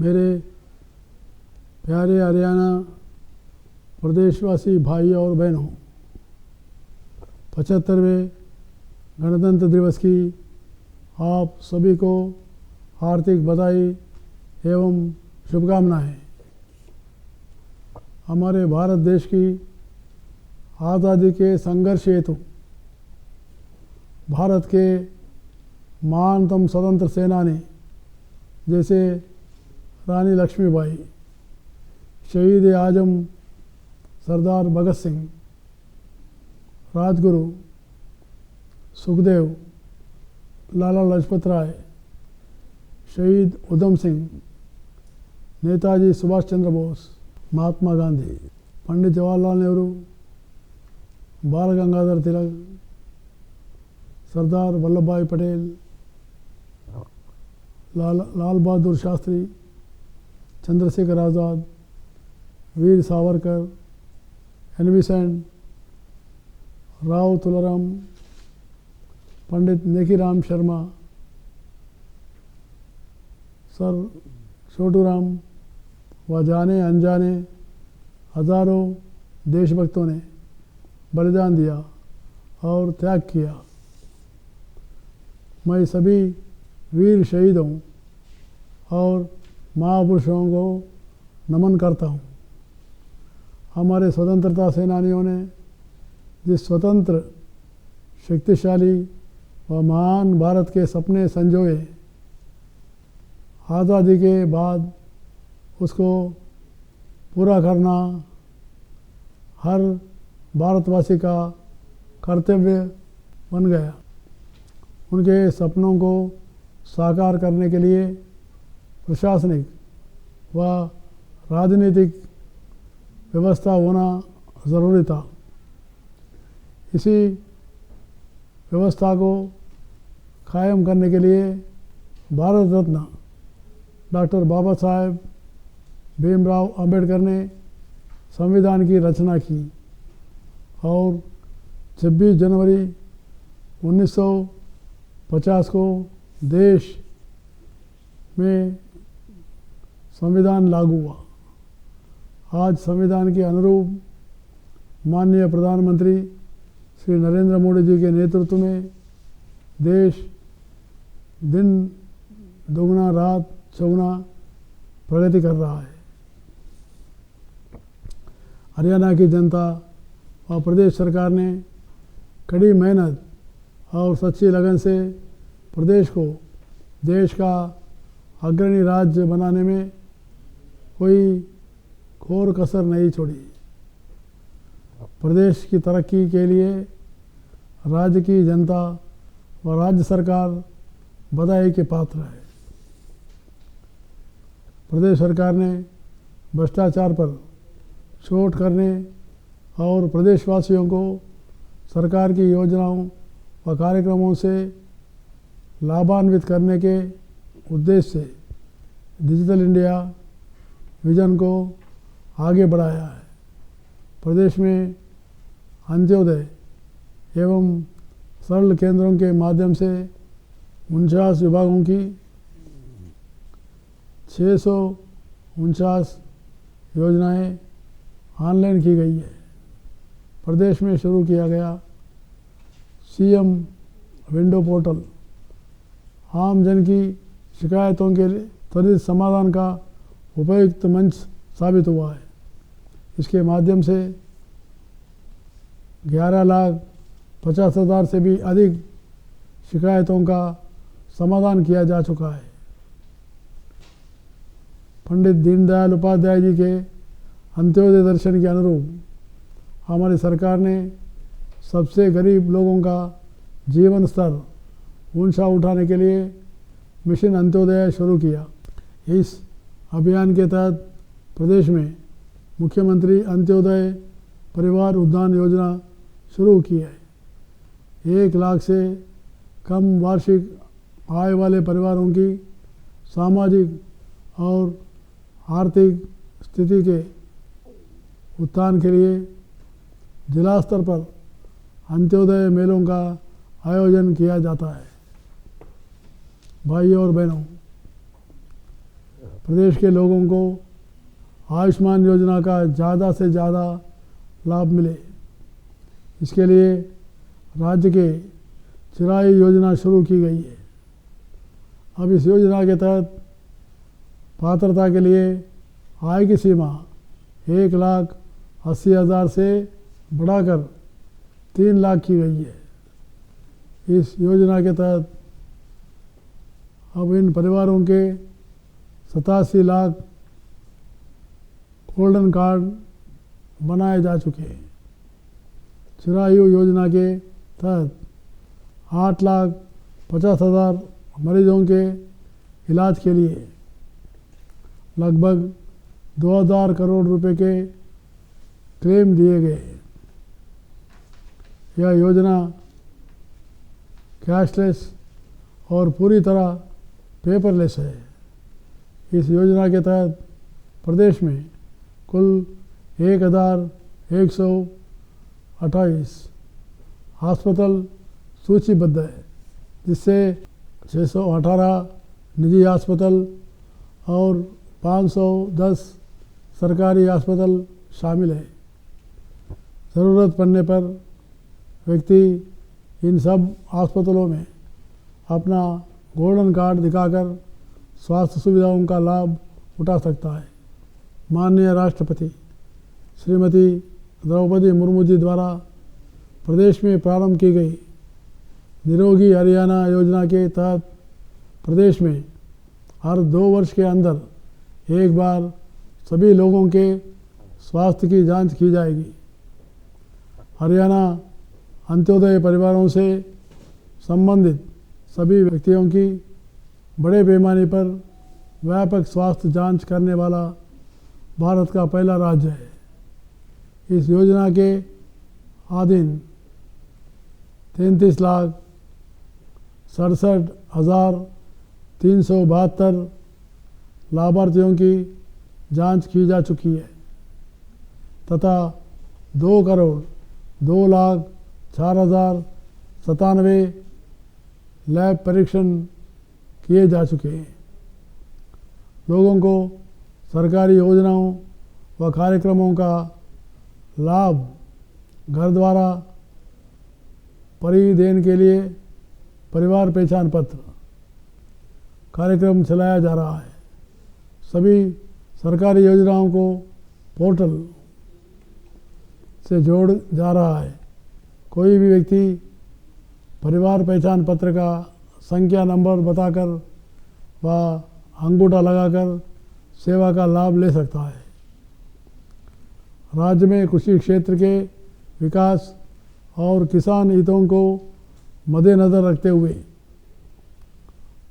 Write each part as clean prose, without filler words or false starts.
मेरे प्यारे हरियाणा प्रदेशवासी भाई और बहनों, 75वें गणतंत्र दिवस की आप सभी को हार्दिक बधाई एवं शुभकामनाएं। हमारे भारत देश की आज़ादी के संघर्ष हेतु भारत के महानतम स्वतंत्र सेनानी जैसे रानी लक्ष्मीबाई, शहीद आजम सरदार भगत सिंह, राजगुरु सुखदेव, लाला लाजपत राय, शहीद उधम सिंह, नेताजी सुभाष चंद्र बोस, महात्मा गांधी, पंडित जवाहरलाल नेहरू, बाल गंगाधर तिलक, सरदार वल्लभ भाई पटेल, लाल बहादुर शास्त्री, चंद्रशेखर आज़ाद, वीर सावरकर, एन.वी. सेन, राव तुलाराम, पंडित नेकीराम शर्मा, सर छोटूराम व जाने अनजाने हजारों देशभक्तों ने बलिदान दिया और त्याग किया। मैं सभी वीर शहीदों और महापुरुषों को नमन करता हूँ। हमारे स्वतंत्रता सेनानियों ने जिस स्वतंत्र, शक्तिशाली व महान भारत के सपने संजोए, आज़ादी के बाद उसको पूरा करना हर भारतवासी का कर्तव्य बन गया। उनके सपनों को साकार करने के लिए प्रशासनिक व राजनीतिक व्यवस्था होना ज़रूरी था। इसी व्यवस्था को कायम करने के लिए भारत रत्न डॉक्टर बाबा साहेब भीमराव अंबेडकर ने संविधान की रचना की और 26 जनवरी 1950 को देश में संविधान लागू हुआ। आज संविधान के अनुरूप माननीय प्रधानमंत्री श्री नरेंद्र मोदी जी के नेतृत्व में देश दिन दोगुना रात चौगुना प्रगति कर रहा है। हरियाणा की जनता और प्रदेश सरकार ने कड़ी मेहनत और सच्ची लगन से प्रदेश को देश का अग्रणी राज्य बनाने में कोई खोर कसर नहीं छोड़ी। प्रदेश की तरक्की के लिए राज्य की जनता व राज्य सरकार बधाई के पात्र है। प्रदेश सरकार ने भ्रष्टाचार पर चोट करने और प्रदेशवासियों को सरकार की योजनाओं व कार्यक्रमों से लाभान्वित करने के उद्देश्य से डिजिटल इंडिया विजन को आगे बढ़ाया है। प्रदेश में अंत्योदय एवं सरल केंद्रों के माध्यम से 49 विभागों की 649 योजनाएं ऑनलाइन की गई है। प्रदेश में शुरू किया गया सीएम विंडो पोर्टल आम जन की शिकायतों के त्वरित समाधान का उपयुक्त मंच साबित हुआ है। इसके माध्यम से 11,50,000 से भी अधिक शिकायतों का समाधान किया जा चुका है। पंडित दीनदयाल उपाध्याय जी के अंत्योदय दर्शन के अनुरूप हमारी सरकार ने सबसे गरीब लोगों का जीवन स्तर ऊंचा उठाने के लिए मिशन अंत्योदय शुरू किया। इस अभियान के तहत प्रदेश में मुख्यमंत्री अंत्योदय परिवार उद्यान योजना शुरू की है। 1 लाख से कम वार्षिक आय वाले परिवारों की सामाजिक और आर्थिक स्थिति के उत्थान के लिए जिला स्तर पर अंत्योदय मेलों का आयोजन किया जाता है। भाइयों और बहनों, प्रदेश के लोगों को आयुष्मान योजना का ज़्यादा से ज़्यादा लाभ मिले, इसके लिए राज्य के चिराई योजना शुरू की गई है। अब इस योजना के तहत पात्रता के लिए आय की सीमा 1,80,000 से बढ़ाकर 3 लाख की गई है। इस योजना के तहत अब इन परिवारों के 87 लाख गोल्डन कार्ड बनाए जा चुके हैं। चिरायु योजना के तहत 8,50,000 मरीजों के इलाज के लिए लगभग 2,000 करोड़ रुपए के क्लेम दिए गए। यह योजना कैशलेस और पूरी तरह पेपरलेस है। इस योजना के तहत प्रदेश में कुल 1,128 अस्पताल सूचीबद्ध है, जिससे 618 निजी अस्पताल और 510 सरकारी अस्पताल शामिल है। ज़रूरत पड़ने पर व्यक्ति इन सब अस्पतालों में अपना गोल्डन कार्ड दिखाकर स्वास्थ्य सुविधाओं का लाभ उठा सकता है। माननीय राष्ट्रपति श्रीमती द्रौपदी मुर्मू जी द्वारा प्रदेश में प्रारंभ की गई निरोगी हरियाणा योजना के तहत प्रदेश में हर 2 वर्ष के अंदर एक बार सभी लोगों के स्वास्थ्य की जांच की जाएगी। हरियाणा अंत्योदय परिवारों से संबंधित सभी व्यक्तियों की बड़े पैमाने पर व्यापक स्वास्थ्य जांच करने वाला भारत का पहला राज्य है। इस योजना के अधीन 33,67,372 लाभार्थियों की जांच की जा चुकी है तथा 2,02,04,097 लैब परीक्षण किए जा चुके हैं। लोगों को सरकारी योजनाओं व कार्यक्रमों का लाभ घर द्वारा परिदेन के लिए परिवार पहचान पत्र कार्यक्रम चलाया जा रहा है। सभी सरकारी योजनाओं को पोर्टल से जोड़ जा रहा है। कोई भी व्यक्ति परिवार पहचान पत्र का संख्या नंबर बताकर व अंगूठा लगाकर सेवा का लाभ ले सकता है। राज्य में कृषि क्षेत्र के विकास और किसान हितों को मद्देनज़र रखते हुए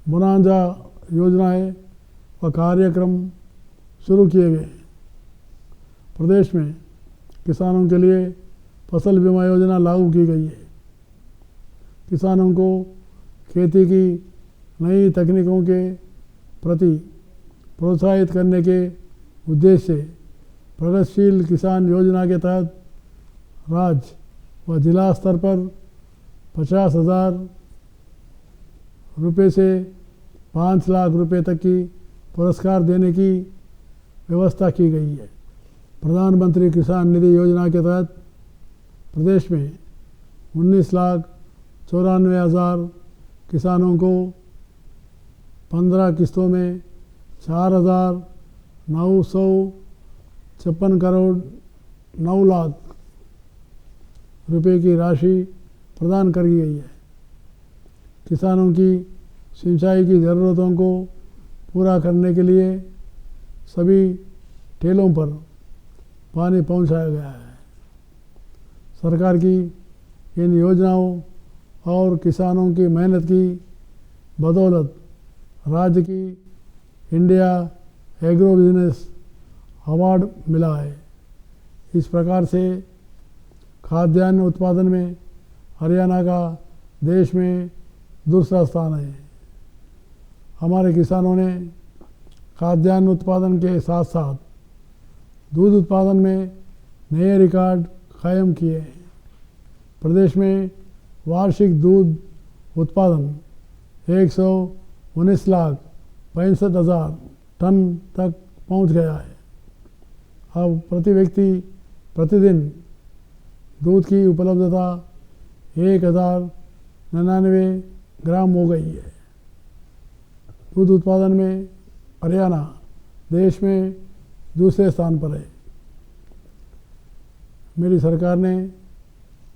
बोनांजा योजनाएं व कार्यक्रम शुरू किए गए। प्रदेश में किसानों के लिए फसल बीमा योजना लागू की गई है। किसानों को खेती की नई तकनीकों के प्रति प्रोत्साहित करने के उद्देश्य से प्रगतिशील किसान योजना के तहत राज्य व जिला स्तर पर 50,000 रुपये से 5 लाख रुपए तक की पुरस्कार देने की व्यवस्था की गई है। प्रधानमंत्री किसान निधि योजना के तहत प्रदेश में 19,94,000 किसानों को 15 किस्तों में 4,956 करोड़ 9 लाख रुपए की राशि प्रदान करी गई है। किसानों की सिंचाई की ज़रूरतों को पूरा करने के लिए सभी ठेलों पर पानी पहुंचाया गया है। सरकार की इन योजनाओं और किसानों की मेहनत की बदौलत राज्य की इंडिया एग्रो बिजनेस अवार्ड मिला है। इस प्रकार से खाद्यान्न उत्पादन में हरियाणा का देश में दूसरा स्थान है। हमारे किसानों ने खाद्यान्न उत्पादन के साथ साथ दूध उत्पादन में नए रिकॉर्ड कायम किए हैं। प्रदेश में वार्षिक दूध उत्पादन 119,65,000 टन तक पहुंच गया है। अब प्रति व्यक्ति प्रतिदिन दूध की उपलब्धता 1099 ग्राम हो गई है। दूध उत्पादन में हरियाणा देश में दूसरे स्थान पर है। मेरी सरकार ने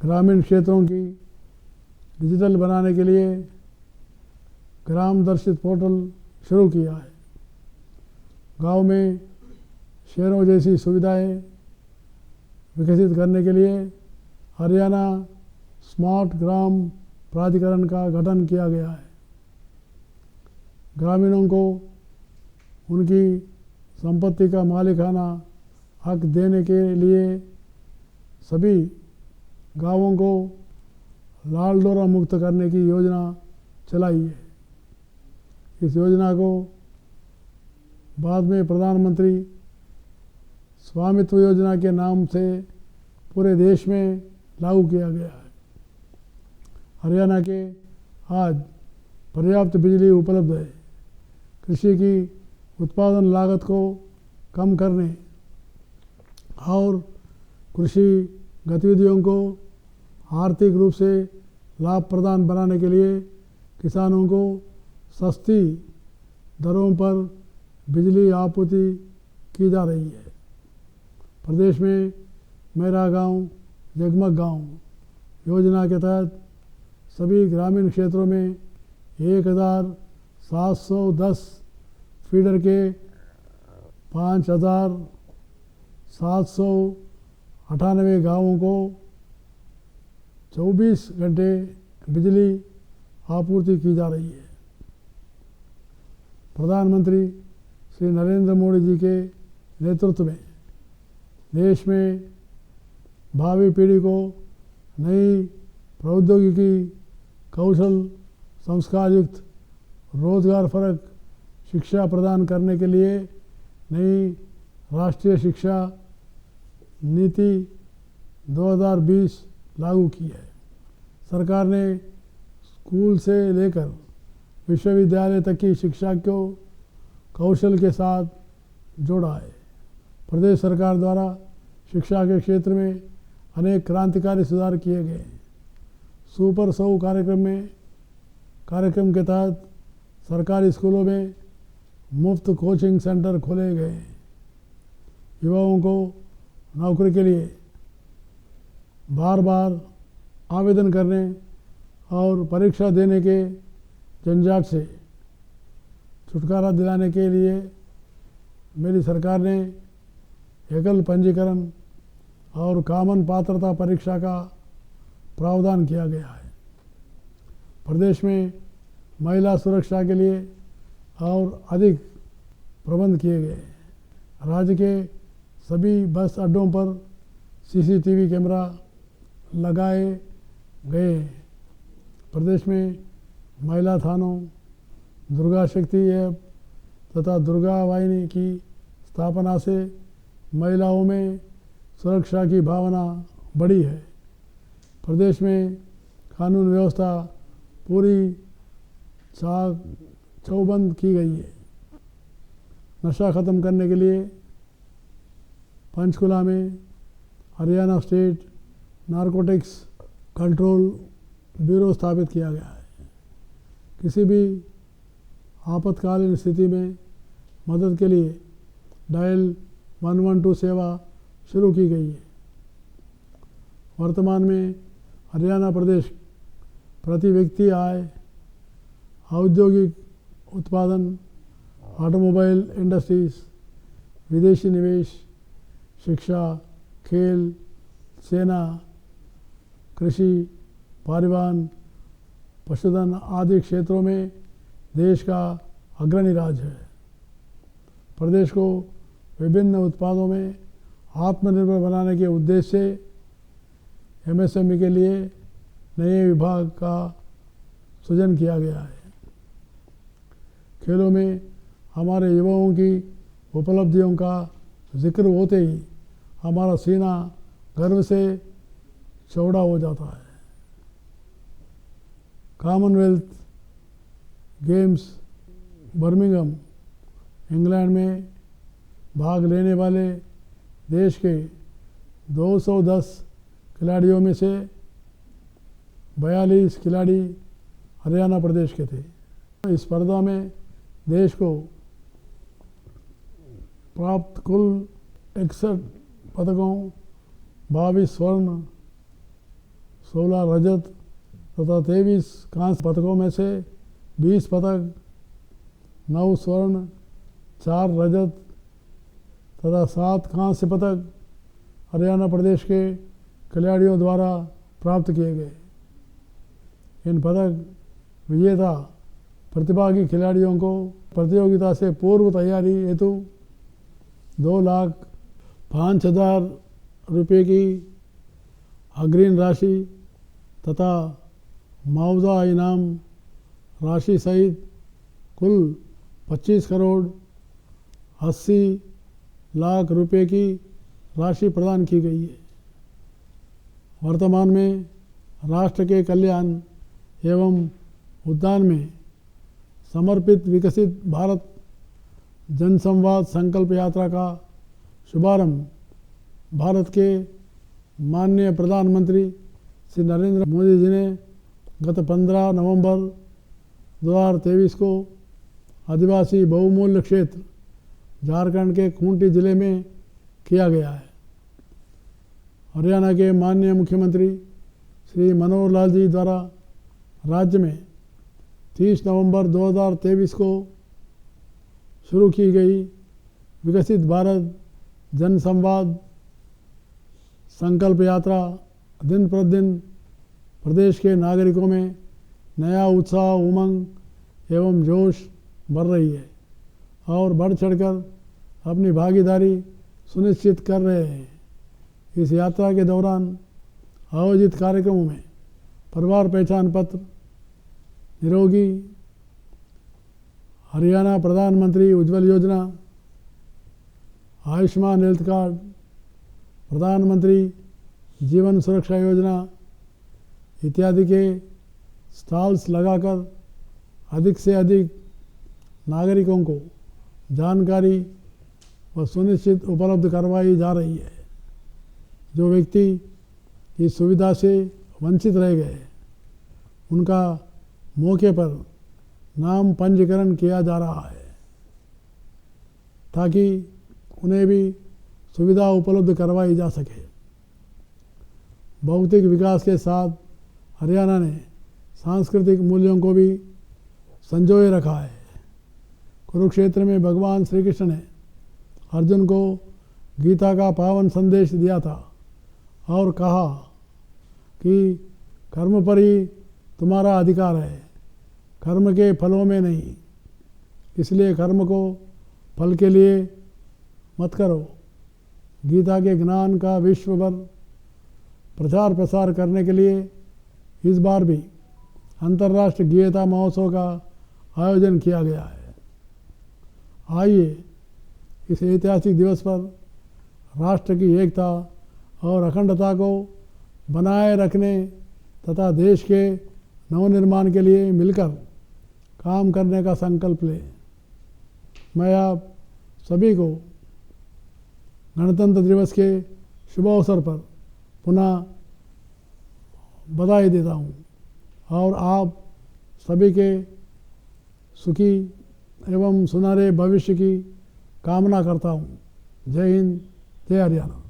ग्रामीण क्षेत्रों की डिजिटल बनाने के लिए ग्राम दर्शित पोर्टल शुरू किया है। गांव में शहरों जैसी सुविधाएं विकसित करने के लिए हरियाणा स्मार्ट ग्राम प्राधिकरण का गठन किया गया है। ग्रामीणों को उनकी संपत्ति का मालिकाना हक देने के लिए सभी गांवों को लाल डोरा मुक्त करने की योजना चलाई है। इस योजना को बाद में प्रधानमंत्री स्वामित्व योजना के नाम से पूरे देश में लागू किया गया है। हरियाणा के आज पर्याप्त बिजली उपलब्ध है। कृषि की उत्पादन लागत को कम करने और कृषि गतिविधियों को आर्थिक रूप से लाभ प्रदान बनाने के लिए किसानों को सस्ती दरों पर बिजली आपूर्ति की जा रही है। प्रदेश में मेरा गांव जगमग गांव योजना के तहत सभी ग्रामीण क्षेत्रों में 1710 फीडर के 5798 गांवों को 24 घंटे बिजली आपूर्ति की जा रही है। प्रधानमंत्री श्री नरेंद्र मोदी जी के नेतृत्व में देश में भावी पीढ़ी को नई प्रौद्योगिकी कौशल संस्कार युक्त रोजगार परक शिक्षा प्रदान करने के लिए नई राष्ट्रीय शिक्षा नीति 2020 लागू की है। सरकार ने स्कूल से लेकर विश्वविद्यालय तक की शिक्षा को कौशल के साथ जोड़ा है। प्रदेश सरकार द्वारा शिक्षा के क्षेत्र में अनेक क्रांतिकारी सुधार किए गए। सुपर 100 कार्यक्रम के तहत सरकारी स्कूलों में मुफ्त कोचिंग सेंटर खोले गए। युवाओं को नौकरी के लिए बार बार आवेदन करने और परीक्षा देने के झंझट से छुटकारा दिलाने के लिए मेरी सरकार ने एकल पंजीकरण और कॉमन पात्रता परीक्षा का प्रावधान किया गया है। प्रदेश में महिला सुरक्षा के लिए और अधिक प्रबंध किए गए। राज्य के सभी बस अड्डों पर सीसीटीवी कैमरा लगाए गए। प्रदेश में महिला थानों, दुर्गा शक्ति ऐप तथा दुर्गा वाहिनी की स्थापना से महिलाओं में सुरक्षा की भावना बढ़ी है। प्रदेश में कानून व्यवस्था पूरी चौबंद की गई है। नशा ख़त्म करने के लिए पंचकुला में Haryana state narcotics control bureau स्थापित किया गया है। किसी भी आपातकालीन स्थिति में मदद के लिए डायल 112 सेवा शुरू की गई है। वर्तमान में हरियाणा प्रदेश प्रति व्यक्ति आय, औद्योगिक उत्पादन, ऑटोमोबाइल इंडस्ट्रीज, विदेशी निवेश, शिक्षा, खेल, सेना, कृषि, परिवहन, पशुधन आदि क्षेत्रों में देश का अग्रणी राज्य है। प्रदेश को विभिन्न उत्पादों में आत्मनिर्भर बनाने के उद्देश्य से एमएसएमई के लिए नए विभाग का सृजन किया गया है। खेलों में हमारे युवाओं की उपलब्धियों का जिक्र होते ही हमारा सीना गर्व से चौड़ा हो जाता है। कॉमनवेल्थ गेम्स बर्मिंघम इंग्लैंड में भाग लेने वाले देश के 210 खिलाड़ियों में से 42 खिलाड़ी हरियाणा प्रदेश के थे। इस स्पर्धा में देश को प्राप्त कुल 61 पदकों 22 स्वर्ण 16 रजत तथा 23 कांस्य पदकों में से 20 पदक 9 स्वर्ण 4 रजत तथा 7 कांस्य पदक हरियाणा प्रदेश के खिलाड़ियों द्वारा प्राप्त किए गए। इन पदक विजेता प्रतिभागी खिलाड़ियों को प्रतियोगिता से पूर्व तैयारी हेतु 2,05,000 रुपये की अग्रिम राशि तथा मुआवजा इनाम राशि सहित कुल 25 करोड़ 80 लाख रुपये की राशि प्रदान की गई है। वर्तमान में राष्ट्र के कल्याण एवं उद्यान में समर्पित विकसित भारत जनसंवाद संकल्प यात्रा का शुभारंभ भारत के माननीय प्रधानमंत्री श्री नरेंद्र मोदी जी ने गत 15 नवंबर 2023 को आदिवासी बहुमूल्य क्षेत्र झारखंड के खूंटी जिले में किया गया है। हरियाणा के माननीय मुख्यमंत्री श्री मनोहर लाल जी द्वारा राज्य में 30 नवंबर 2023 को शुरू की गई विकसित भारत जनसंवाद संकल्प यात्रा दिन प्रतिदिन प्रदेश के नागरिकों में नया उत्साह उमंग एवं जोश बढ़ रही है और बढ़ चढ़कर अपनी भागीदारी सुनिश्चित कर रहे हैं। इस यात्रा के दौरान आयोजित कार्यक्रमों में परिवार पहचान पत्र, निरोगी हरियाणा प्रधानमंत्री उज्ज्वल योजना, आयुष्मान हेल्थ कार्ड, प्रधानमंत्री जीवन सुरक्षा योजना इत्यादि के स्टॉल्स लगाकर अधिक से अधिक नागरिकों को जानकारी व सुनिश्चित उपलब्ध करवाई जा रही है। जो व्यक्ति इस सुविधा से वंचित रह गए उनका मौके पर नाम पंजीकरण किया जा रहा है ताकि उन्हें भी सुविधा उपलब्ध करवाई जा सके। भौतिक विकास के साथ हरियाणा ने सांस्कृतिक मूल्यों को भी संजोए रखा है। कुरुक्षेत्र में भगवान श्री कृष्ण ने अर्जुन को गीता का पावन संदेश दिया था और कहा कि कर्म पर ही तुम्हारा अधिकार है, कर्म के फलों में नहीं। इसलिए कर्म को फल के लिए मत करो। गीता के ज्ञान का विश्व भर प्रचार प्रसार करने के लिए इस बार भी अंतर्राष्ट्रीय गीता महोत्सव का आयोजन किया गया है। आइए इस ऐतिहासिक दिवस पर राष्ट्र की एकता और अखंडता को बनाए रखने तथा देश के नवनिर्माण के लिए मिलकर काम करने का संकल्प लें। मैं आप सभी को गणतंत्र दिवस के शुभ अवसर पर पुनः बधाई देता हूँ और आप सभी के सुखी एवं सुनहरे भविष्य की कामना करता हूँ। जय हिंद, जय हरियाणा।